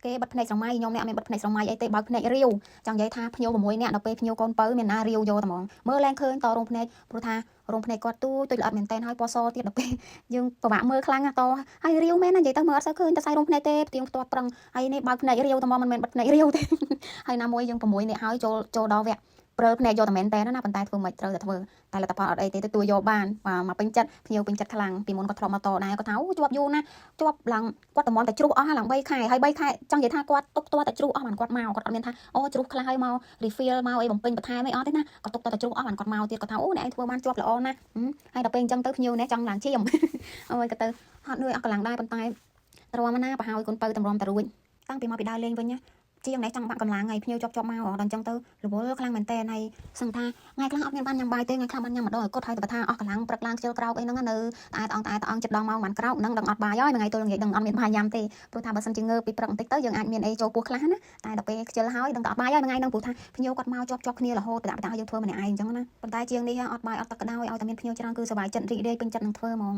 គេបិទភ្នែកស្រមៃខ្ញុំអ្នកមានបិទភ្នែកស្រមៃអីទេបើកភ្នែករាវចង់និយាយថាភ្ញៀវ6នាក់ដល់ពេលភ្ញៀវកូនបើមានណារាវយកតែហ្មងមើលឡើងឃើញតរោងភ្នែកព្រោះថារោងភ្នែកគាត់ទូចល្អិតមែនតើហើយពណ៌សទៀតដល់ពេលយើងពិបាកមើលខ្លាំងណាស់តហើយរាវមែនណានិយាយទៅមើលអត់សូវឃើញតែស្អីរោងភ្នែកទេផ្ទៀងផ្ទាត់ប្រឹងហើយនេះបើកភ្នែករាវតែមកមិនមែនបិទភ្នែករាវទេហើយណាមួយយើង6នាក់ហើយចូលដល់វគ្គព្រើភ្នែកយកតែមែនតើណាប៉ុន្តែធ្វើមិនត្រូវតែធ្វើតែលទ្ធផលអត់អីទេទទួលយកបានមកពេញចិត្តភ្ញៀវពេញចិត្តខ្លាំងពីមុនគាត់ធ្លាប់មកតដែរគាត់ថាអូជាប់យូរណាស់ជាប់ឡើងគាត់តែជ្រុះអស់ឡើង3ខែហើយ3ខែចង់និយាយថាគាត់ទុកតតែជ្រុះអស់បានគាត់មកគាត់អត់មានថាអូជ្រុះខ្លះហើយមក refill មកអីបំពេញបន្ថែមអីអត់ទេណាគាត់ទុកតតែជ្រុះអស់បានគាត់មកទៀតគាត់ថាអូអ្នកឯងធ្វើបានជាប់ល្អណាស់ហើយដល់ពេលអញ្ចឹងទៅភ្ញៀវនេះចង់ឡើងឈាមអូយគាត់ទៅហត់នឿយអស់កម្លាំងដែរប៉ុន្តែទ្រាំណាប្រហើយកូនបើតម្រាំតែរួចតាំងពីមកពីដើរលេងវិញជាងនេះចង់បាក់កម្លាំងហើយភ្ញៀវជាប់មកដល់អញ្ចឹងទៅរវល់ខ្លាំងមែនតើហើយសឹងថាថ្ងៃខ្លះអត់មានបានញ៉ាំបាយទេថ្ងៃខ្លះបានញ៉ាំម្ដងគាត់ហើយតែថាអស់កម្លាំងព្រឹកឡើងខ្ជិលក្រោកអីហ្នឹងនៅតែអង្គចិត្តដល់ម៉ោងបានក្រោកហ្នឹងដឹងអត់បាយហើយថ្ងៃទល់ល្ងាចដឹងអត់មានបាយញ៉ាំទេព្រោះថាបើសិនជាងើពីព្រឹកបន្តិចទៅយើងអាចមានអីចូលពោះខ្លះណាតែដល់ពេលខ្ជិលហើយដឹងតែអត់បាយហើយថ្ងៃហ្នឹងព្រោះថាភ្ញៀវគាត់មកជាប់គ្នារហូតប្រដាក់យើងធ្វើម្នាក់ឯងអញ្ចឹងណាប៉ុន្តែជាងនេះអត់បាយអត់ទឹកក្តៅឲ្យតែមានភ្ញៀវច្រើនគឺសប្បាយចិត្តរីករាយពេញចិត្តនឹងធ្វើហ្មង